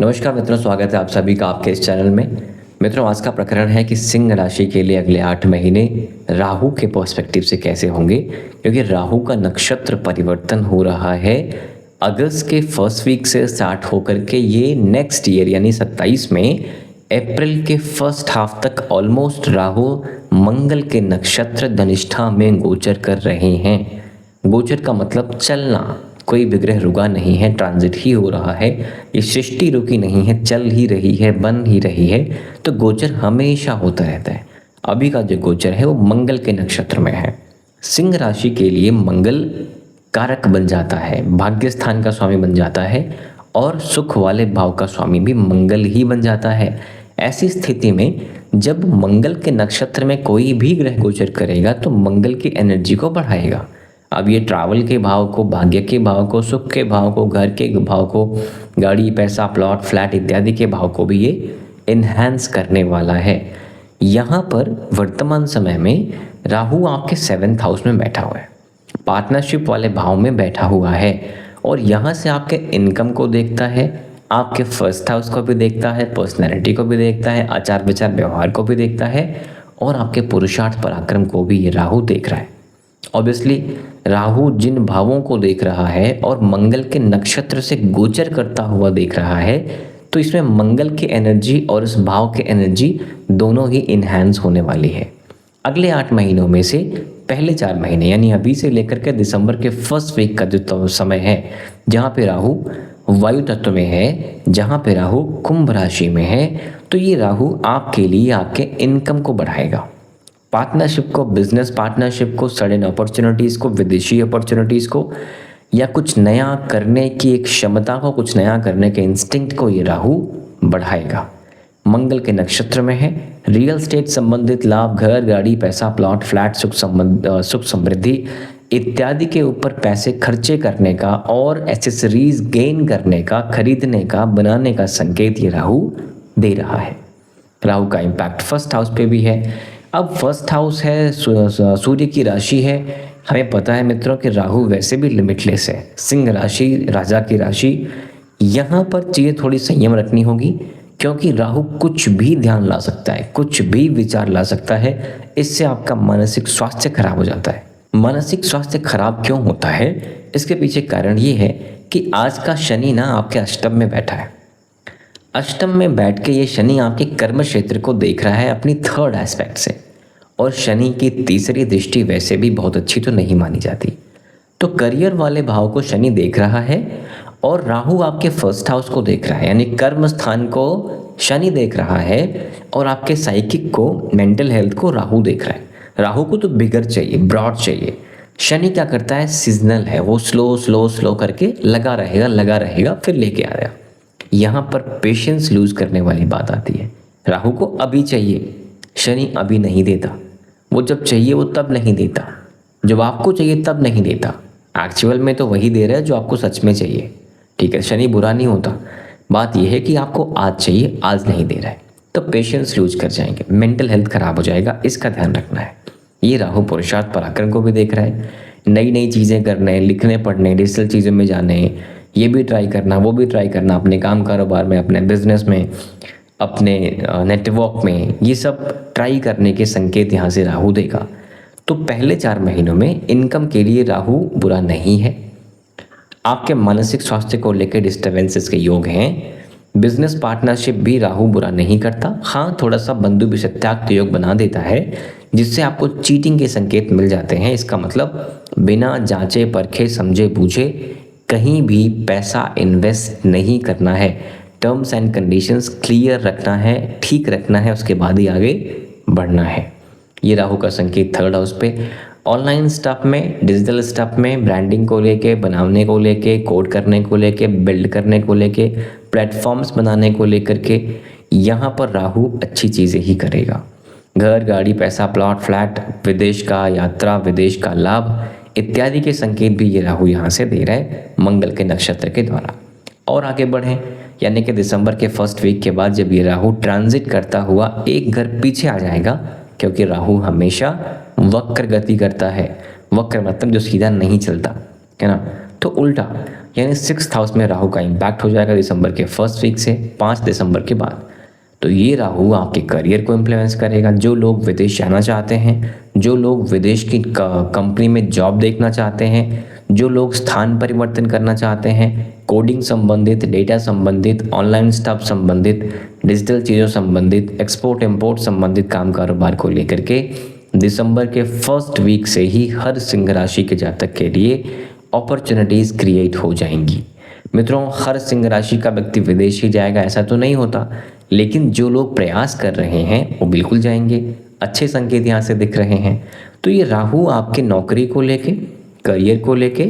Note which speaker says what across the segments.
Speaker 1: नमस्कार मित्रों, स्वागत है आप सभी का आपके इस चैनल में। मित्रों, आज का प्रकरण है कि सिंह राशि के लिए अगले 8 महीने राहु के पर्सपेक्टिव से कैसे होंगे, क्योंकि राहु का नक्षत्र परिवर्तन हो रहा है। अगस्त के फर्स्ट वीक से स्टार्ट होकर के ये नेक्स्ट ईयर यानी 27 में अप्रैल के फर्स्ट हाफ तक ऑलमोस्ट राहु मंगल के नक्षत्र धनिष्ठा में गोचर कर रहे हैं। गोचर का मतलब चलना, कोई विग्रह रुका नहीं है, ट्रांजिट ही हो रहा है। ये सृष्टि रुकी नहीं है, चल ही रही है, बन ही रही है। तो गोचर हमेशा होता रहता है। अभी का जो गोचर है वो मंगल के नक्षत्र में है। सिंह राशि के लिए मंगल कारक बन जाता है, भाग्य स्थान का स्वामी बन जाता है और सुख वाले भाव का स्वामी भी मंगल ही बन जाता है। ऐसी स्थिति में जब मंगल के नक्षत्र में कोई भी ग्रह गोचर करेगा तो मंगल की एनर्जी को बढ़ाएगा। अब ये ट्रैवल के भाव को, भाग्य के भाव को, सुख के भाव को, घर के भाव को, गाड़ी, पैसा, प्लॉट, फ्लैट इत्यादि के भाव को भी ये इन्हांस करने वाला है। यहाँ पर वर्तमान समय में राहु आपके 7th हाउस में बैठा हुआ है, पार्टनरशिप वाले भाव में बैठा हुआ है और यहाँ से आपके इनकम को देखता है, आपके फर्स्ट हाउस को भी देखता है, पर्सनैलिटी को भी देखता है, आचार विचार व्यवहार को भी देखता है और आपके पुरुषार्थ पराक्रम को भी ये राहु देख रहा है। ऑब्वियसली राहु जिन भावों को देख रहा है और मंगल के नक्षत्र से गोचर करता हुआ देख रहा है, तो इसमें मंगल की एनर्जी और इस भाव की एनर्जी दोनों ही इन्हांस होने वाली है। अगले 8 महीनों में से पहले 4 महीने यानी अभी से लेकर के दिसंबर के फर्स्ट वीक का जो समय है, जहाँ पे राहु वायु तत्व में है, जहाँ पे राहु कुंभ राशि में है, तो ये राहु आपके लिए आपके इनकम को बढ़ाएगा। पार्टनरशिप को, बिजनेस पार्टनरशिप को, सडन अपॉर्चुनिटीज़ को, विदेशी अपॉर्चुनिटीज़ को या कुछ नया करने की एक क्षमता को, कुछ नया करने के इंस्टिंक्ट को ये राहु बढ़ाएगा। मंगल के नक्षत्र में है, रियल स्टेट संबंधित लाभ, घर, गाड़ी, पैसा, प्लॉट, फ्लैट, सुख समृद्धि इत्यादि के ऊपर पैसे खर्चे करने का और एसेसरीज गेन करने का, खरीदने का, बनाने का संकेत ये राहु दे रहा है। राहु का इम्पैक्ट फर्स्ट हाउस पे भी है। अब फर्स्ट हाउस है, सूर्य की राशि है। हमें पता है मित्रों कि राहु वैसे भी लिमिटलेस है, सिंह राशि राजा की राशि। यहाँ पर चीज़ें थोड़ी संयम रखनी होगी, क्योंकि राहु कुछ भी ध्यान ला सकता है, कुछ भी विचार ला सकता है। इससे आपका मानसिक स्वास्थ्य खराब हो जाता है। मानसिक स्वास्थ्य खराब क्यों होता है, इसके पीछे कारण ये है कि आज का शनि ना आपके अष्टम में बैठा है। अष्टम में बैठ के ये शनि आपके कर्म क्षेत्र को देख रहा है अपनी 3rd एस्पेक्ट से, और शनि की तीसरी दृष्टि वैसे भी बहुत अच्छी तो नहीं मानी जाती। तो करियर वाले भाव को शनि देख रहा है और राहु आपके फर्स्ट हाउस को देख रहा है, यानी कर्म स्थान को शनि देख रहा है और आपके साइकिक को, मेंटल हेल्थ को राहु देख रहा है। राहु को तो बिगर चाहिए, ब्रॉड चाहिए। शनि क्या करता है, सीजनल है, वो स्लो करके लगा रहेगा फिर लेके आएगा। यहाँ पर पेशेंस लूज करने वाली बात आती है। राहु को अभी चाहिए, शनि अभी नहीं देता। वो जब चाहिए वो तब नहीं देता, जब आपको चाहिए तब नहीं देता। एक्चुअल में तो वही दे रहा है जो आपको सच में चाहिए। ठीक है, शनि बुरा नहीं होता, बात यह है कि आपको आज चाहिए, आज नहीं दे रहा है, तो पेशेंस लूज कर जाएंगे, मेंटल हेल्थ खराब हो जाएगा, इसका ध्यान रखना है। ये राहु पुरुषार्थ पराक्रम को भी देख रहा है, नई चीज़ें करने, लिखने पढ़ने, डिजिटल चीज़ों में जाने, ये भी ट्राई करना, वो भी ट्राई करना, अपने काम कारोबार में, अपने बिजनेस में, अपने नेटवर्क में, ये सब ट्राई करने के संकेत यहाँ से राहु देगा। तो पहले 4 महीनों में इनकम के लिए राहु बुरा नहीं है। आपके मानसिक स्वास्थ्य को लेकर डिस्टर्बेंसेस के योग हैं। बिजनेस पार्टनरशिप भी राहु बुरा नहीं करता। हाँ, थोड़ा सा बंधु विषत्याग योग बना देता है, जिससे आपको चीटिंग के संकेत मिल जाते हैं। इसका मतलब बिना जांचे परखे समझे बूझे कहीं भी पैसा इन्वेस्ट नहीं करना है। टर्म्स एंड कंडीशंस क्लियर रखना है, ठीक रखना है, उसके बाद ही आगे बढ़ना है। ये राहु का संकेत 3rd हाउस पे। ऑनलाइन स्टफ में, डिजिटल स्टफ में, ब्रांडिंग को लेके, बनाने को लेके, कोड करने को लेके, बिल्ड करने को लेके, प्लेटफॉर्म्स बनाने को लेकर के, यहाँ पर राहु अच्छी चीज़ें ही करेगा। घर, गाड़ी, पैसा, प्लॉट, फ्लैट, विदेश का यात्रा, विदेश का लाभ इत्यादि के संकेत भी ये राहु यहाँ से दे रहा है मंगल के नक्षत्र के द्वारा। और आगे बढ़ें, यानी कि दिसंबर के फर्स्ट वीक के बाद जब ये राहु ट्रांजिट करता हुआ एक घर पीछे आ जाएगा, क्योंकि राहु हमेशा वक्र गति करता है। वक्र मतलब जो सीधा नहीं चलता है ना, तो उल्टा यानी 6th हाउस में राहु का इम्पैक्ट हो जाएगा दिसंबर के फर्स्ट वीक से 5 दिसंबर के बाद। तो ये राहु आपके करियर को इन्फ्लुएंस करेगा। जो लोग विदेश जाना चाहते हैं, जो लोग विदेश की कंपनी में जॉब देखना चाहते हैं, जो लोग स्थान परिवर्तन करना चाहते हैं, कोडिंग संबंधित, डेटा संबंधित, ऑनलाइन स्टफ संबंधित, डिजिटल चीज़ों संबंधित, एक्सपोर्ट इंपोर्ट संबंधित काम कारोबार को लेकर के दिसंबर के फर्स्ट वीक से ही हर सिंह राशि के जातक के लिए अपॉर्चुनिटीज़ क्रिएट हो जाएंगी। मित्रों, हर सिंह राशि का व्यक्ति विदेश ही जाएगा ऐसा तो नहीं होता, लेकिन जो लोग प्रयास कर रहे हैं वो बिल्कुल जाएंगे। अच्छे संकेत यहाँ से दिख रहे हैं। तो ये राहु आपके नौकरी को लेके, करियर को लेके,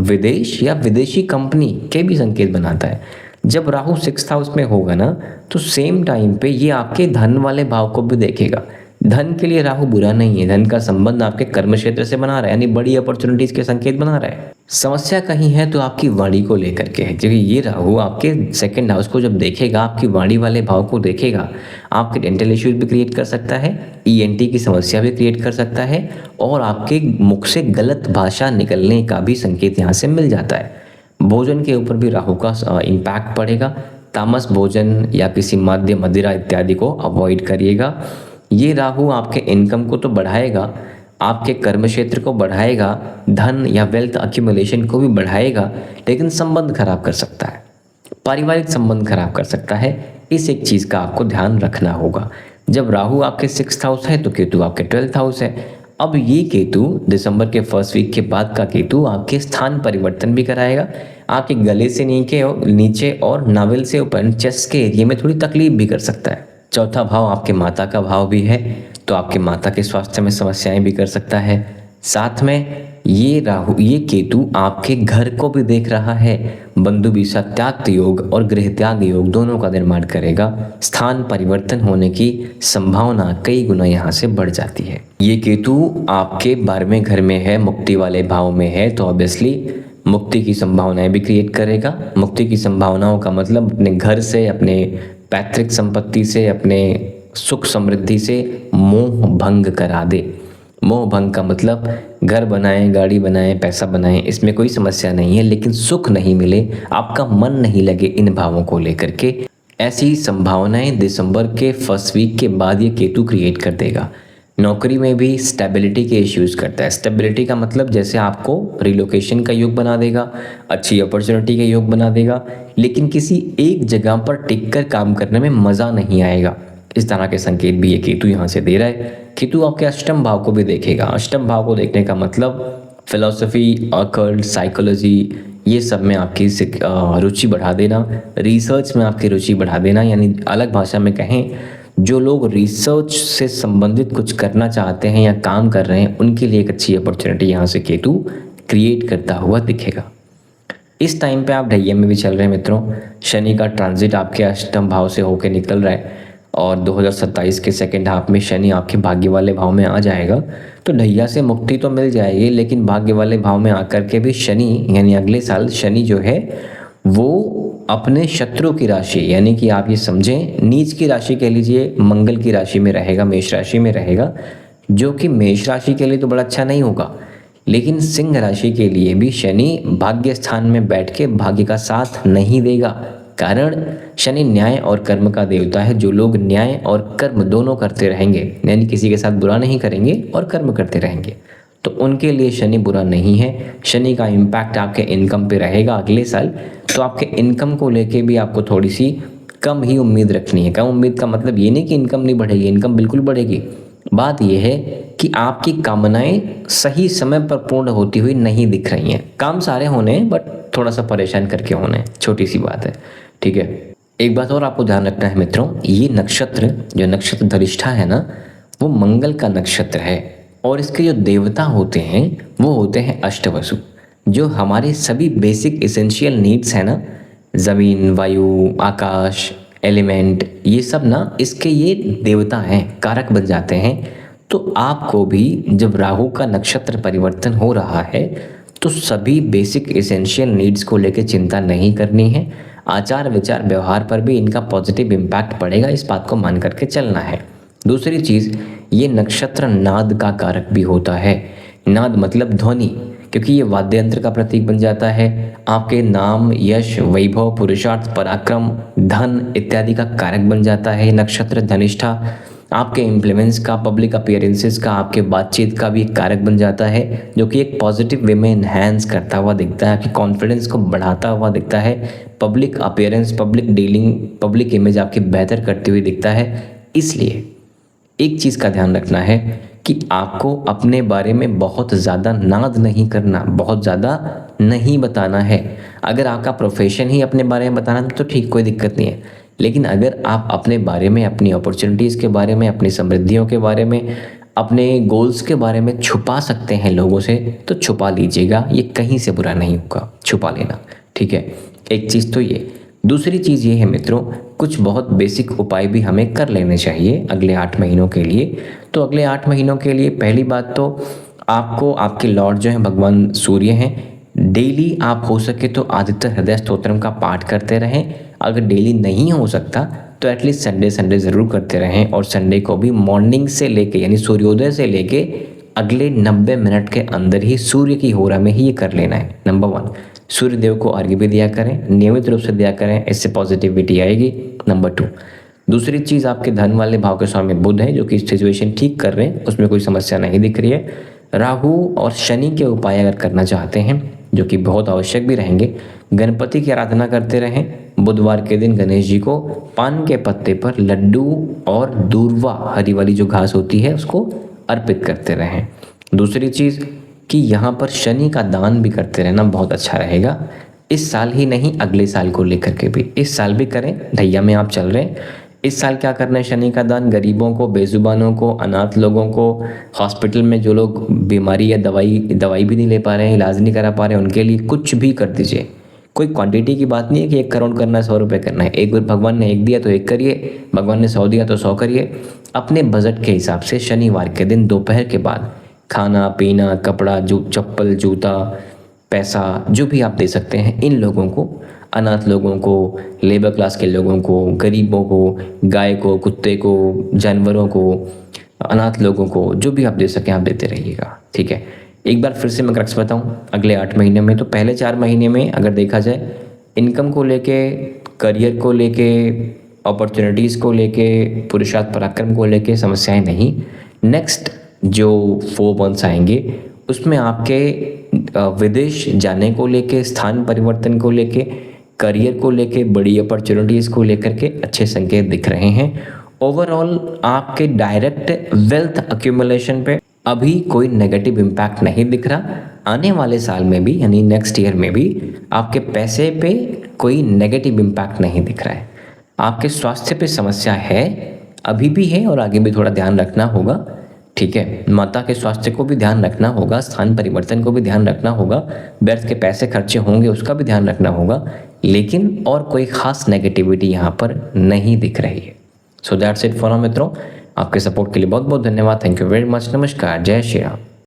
Speaker 1: विदेश या विदेशी कंपनी के भी संकेत बनाता है। जब राहु 6th हाउस में होगा ना, तो सेम टाइम पे ये आपके धन वाले भाव को भी देखेगा। धन के लिए राहु बुरा नहीं है, धन का संबंध आपके कर्म क्षेत्र से बना रहा है, यानी बड़ी अपॉर्चुनिटीज के संकेत बना रहा है। समस्या कहीं है तो आपकी वाणी को लेकर के है, क्योंकि ये राहु आपके 2nd हाउस को जब देखेगा, आपकी वाणी वाले भाव को देखेगा, आपके डेंटल इश्यूज भी क्रिएट कर सकता है, ENT की समस्या भी क्रिएट कर सकता है, और आपके मुख से गलत भाषा निकलने का भी संकेत यहाँ से मिल जाता है। भोजन के ऊपर भी राहु का इम्पैक्ट पड़ेगा। तामस भोजन या किसी मद्य, मदिरा इत्यादि को अवॉइड करिएगा। ये राहु आपके इनकम को तो बढ़ाएगा, आपके कर्म क्षेत्र को बढ़ाएगा, धन या वेल्थ अक्यूमुलेशन को भी बढ़ाएगा, लेकिन संबंध खराब कर सकता है, पारिवारिक संबंध खराब कर सकता है। इस एक चीज़ का आपको ध्यान रखना होगा। जब राहु आपके 6th हाउस है तो केतु आपके 12th हाउस है। अब ये केतु दिसंबर के फर्स्ट वीक के बाद का केतु आपके स्थान परिवर्तन भी कराएगा, आपके गले से नीचे और नावल से ऊपर चेस्ट के एरिया में थोड़ी तकलीफ भी कर सकता है। चौथा भाव आपके माता का भाव भी है, तो आपके माता के स्वास्थ्य में समस्याएं भी कर सकता है। साथ में ये केतु आपके घर को भी देख रहा है। बंधु बीसा त्याग योग और गृह त्याग योग दोनों का निर्माण करेगा। स्थान परिवर्तन होने की संभावना कई गुना यहाँ से बढ़ जाती है। ये केतु आपके 12वें घर में है, मुक्ति वाले भाव में है, तो ऑब्वियसली मुक्ति की संभावनाएं भी क्रिएट करेगा। मुक्ति की संभावनाओं का मतलब अपने घर से, अपने पैतृक संपत्ति से, अपने सुख समृद्धि से मोह भंग करा दे। मोह भंग का मतलब घर बनाएं, गाड़ी बनाएं, पैसा बनाएं, इसमें कोई समस्या नहीं है, लेकिन सुख नहीं मिले, आपका मन नहीं लगे इन भावों को लेकर के, ऐसी संभावनाएं दिसंबर के फर्स्ट वीक के बाद ये केतु क्रिएट कर देगा। नौकरी में भी स्टेबिलिटी के इश्यूज़ करता है। स्टेबिलिटी का मतलब जैसे आपको रिलोकेशन का योग बना देगा, अच्छी अपॉर्चुनिटी का योग बना देगा, लेकिन किसी एक जगह पर टिक कर काम करने में मज़ा नहीं आएगा। इस तरह के संकेत भी ये केतु यहाँ से दे रहा है। केतु आपके अष्टम भाव को भी देखेगा। अष्टम भाव को देखने का मतलब फिलॉसफी, ऑकल्ट, साइकोलॉजी, ये सब में आपकी रुचि बढ़ा देना, रिसर्च में आपकी रुचि बढ़ा देना, यानी अलग भाषा में कहें, जो लोग रिसर्च से संबंधित कुछ करना चाहते हैं या काम कर रहे हैं, उनके लिए एक अच्छी अपॉर्चुनिटी यहाँ से केतु क्रिएट करता हुआ दिखेगा। इस टाइम पे आप ढैया में भी चल रहे हैं मित्रों। शनि का ट्रांजिट आपके अष्टम भाव से होकर निकल रहा है और 2027 के 2nd हाफ में शनि आपके भाग्य वाले भाव में आ जाएगा। तो ढैया से मुक्ति तो मिल जाएगी, लेकिन भाग्य वाले भाव में आकर के भी शनि, यानी अगले साल शनि जो है वो अपने शत्रु की राशि, यानी कि आप ये समझें नीच की राशि कह लीजिए, मंगल की राशि में रहेगा, मेष राशि में रहेगा, जो कि मेष राशि के लिए तो बड़ा अच्छा नहीं होगा, लेकिन सिंह राशि के लिए भी शनि भाग्य स्थान में बैठ के भाग्य का साथ नहीं देगा। कारण शनि न्याय और कर्म का देवता है। जो लोग न्याय और कर्म दोनों करते रहेंगे, यानी किसी के साथ बुरा नहीं करेंगे और कर्म करते रहेंगे, तो उनके लिए शनि बुरा नहीं है। शनि का इम्पैक्ट आपके इनकम पे रहेगा अगले साल, तो आपके इनकम को लेके भी आपको थोड़ी सी कम ही उम्मीद रखनी है। कम उम्मीद का मतलब ये नहीं कि इनकम नहीं बढ़ेगी, इनकम बिल्कुल बढ़ेगी। बात यह है कि आपकी कामनाएं सही समय पर पूर्ण होती हुई नहीं दिख रही हैं। काम सारे होने हैं, बट थोड़ा सा परेशान करके होने, छोटी सी बात है, ठीक है। एक बात और आपको ध्यान रखना है मित्रों, ये नक्षत्र, जो नक्षत्र धरिष्ठा है ना, वो मंगल का नक्षत्र है और इसके जो देवता होते हैं वो होते हैं अष्टवसु। जो हमारे सभी बेसिक एसेंशियल नीड्स हैं ना, ज़मीन, वायु, आकाश, एलिमेंट, ये सब ना इसके ये देवता हैं, कारक बन जाते हैं। तो आपको भी जब राहु का नक्षत्र परिवर्तन हो रहा है तो सभी बेसिक एसेंशियल नीड्स को लेकर चिंता नहीं करनी है। आचार विचार व्यवहार पर भी इनका पॉजिटिव इम्पैक्ट पड़ेगा, इस बात को मान करके चलना है। दूसरी चीज़, ये नक्षत्र नाद का कारक भी होता है। नाद मतलब ध्वनि, क्योंकि ये वाद्य यंत्र का प्रतीक बन जाता है। आपके नाम, यश, वैभव, पुरुषार्थ, पराक्रम, धन इत्यादि का कारक बन जाता है नक्षत्र धनिष्ठा। आपके इम्प्लीमेंट्स का, पब्लिक अपीयरेंसेस का, आपके बातचीत का भी एक कारक बन जाता है, जो कि एक पॉजिटिव वे में इन्हेंस करता हुआ दिखता है, आपकी कॉन्फिडेंस को बढ़ाता हुआ दिखता है। Public appearance, public dealing, public image आपकी बेहतर करती हुई दिखता है। इसलिए एक चीज़ का ध्यान रखना है कि आपको अपने बारे में बहुत ज़्यादा नाद नहीं करना, बहुत ज़्यादा नहीं बताना है। अगर आपका प्रोफेशन ही अपने बारे में बताना तो ठीक, कोई दिक्कत नहीं है। लेकिन अगर आप अपने बारे में, अपनी अपॉर्चुनिटीज़ के बारे में, अपनी समृद्धियों के बारे में, अपने गोल्स के बारे में छुपा सकते हैं लोगों से, तो छुपा लीजिएगा। ये कहीं से बुरा नहीं होगा छुपा लेना, ठीक है। एक चीज़ तो ये। दूसरी चीज़ ये है मित्रों, कुछ बहुत बेसिक उपाय भी हमें कर लेने चाहिए अगले 8 महीनों के लिए। तो अगले 8 महीनों के लिए पहली बात तो आपको, आपके लॉर्ड जो हैं भगवान सूर्य हैं, डेली आप हो सके तो आदित्य हृदय स्तोत्रम का पाठ करते रहें। अगर डेली नहीं हो सकता तो एटलीस्ट संडे ज़रूर करते रहें, और संडे को भी मॉर्निंग से लेके, यानी सूर्योदय से लेके अगले 90 मिनट के अंदर ही सूर्य की होरा में ही ये कर लेना है। नंबर 1, सूर्य देव को अर्घ्य भी दिया करें, नियमित रूप से दिया करें, इससे पॉजिटिविटी आएगी। नंबर 2, दूसरी चीज़, आपके धन वाले भाव के स्वामी बुध है, जो कि सिचुएशन ठीक कर रहे हैं, उसमें कोई समस्या नहीं दिख रही है। राहु और शनि के उपाय अगर करना चाहते हैं, जो कि बहुत आवश्यक भी रहेंगे, गणपति की आराधना करते रहें। बुधवार के दिन गणेश जी को पान के पत्ते पर लड्डू और दूर्वा, हरी वाली जो घास होती है, उसको अर्पित करते रहें। दूसरी चीज़ कि यहाँ पर शनि का दान भी करते रहना बहुत अच्छा रहेगा। इस साल ही नहीं, अगले साल को लेकर के भी, इस साल भी करें, ढैया में आप चल रहे हैं। इस साल क्या करना है, शनि का दान गरीबों को, बेजुबानों को, अनाथ लोगों को, हॉस्पिटल में जो लोग बीमारी या दवाई भी नहीं ले पा रहे हैं, इलाज नहीं करा पा रहे हैं, उनके लिए कुछ भी कर दीजिए। कोई क्वांटिटी की बात नहीं है कि 1 करोड़ करना है, 100 रुपये करना है। एक बार भगवान ने 1 दिया तो 1 करिए, भगवान ने 100 दिया तो 100 करिए। अपने बजट के हिसाब से शनिवार के दिन दोपहर के बाद खाना पीना, कपड़ा, चप्पल, जूता, पैसा, जो भी आप दे सकते हैं इन लोगों को, अनाथ लोगों को, लेबर क्लास के लोगों को, गरीबों को, गाय को, कुत्ते को, जानवरों को, अनाथ लोगों को, जो भी आप दे सकें आप देते रहिएगा, ठीक है। एक बार फिर से मैं क्रक्स बताऊं, अगले 8 महीने में, तो पहले 4 महीने में अगर देखा जाए, इनकम को लेके, करियर को लेके, अपॉर्चुनिटीज़ को लेके, पुरुषार्थ पराक्रम को लेके समस्याएं नहीं। नेक्स्ट जो 4 मंथ्स आएंगे उसमें आपके विदेश जाने को लेके, स्थान परिवर्तन को लेके, करियर को लेके, बड़ी अपॉर्चुनिटीज़ को लेकर के अच्छे संकेत दिख रहे हैं। ओवरऑल आपके डायरेक्ट वेल्थ अक्यूमुलेशन पे अभी कोई नेगेटिव इम्पैक्ट नहीं दिख रहा। आने वाले साल में भी, यानी नेक्स्ट ईयर में भी, आपके पैसे पे कोई नेगेटिव इम्पैक्ट नहीं दिख रहा है। आपके स्वास्थ्य पे समस्या है, अभी भी है, और आगे भी थोड़ा ध्यान रखना होगा, ठीक है। माता के स्वास्थ्य को भी ध्यान रखना होगा, स्थान परिवर्तन को भी ध्यान रखना होगा, व्यर्थ के पैसे खर्चे होंगे उसका भी ध्यान रखना होगा, लेकिन और कोई खास नेगेटिविटी यहाँ पर नहीं दिख रही है। So that's it for now मित्रों। आपके सपोर्ट के लिए बहुत बहुत धन्यवाद। Thank you very much. नमस्कार, जय श्री राम।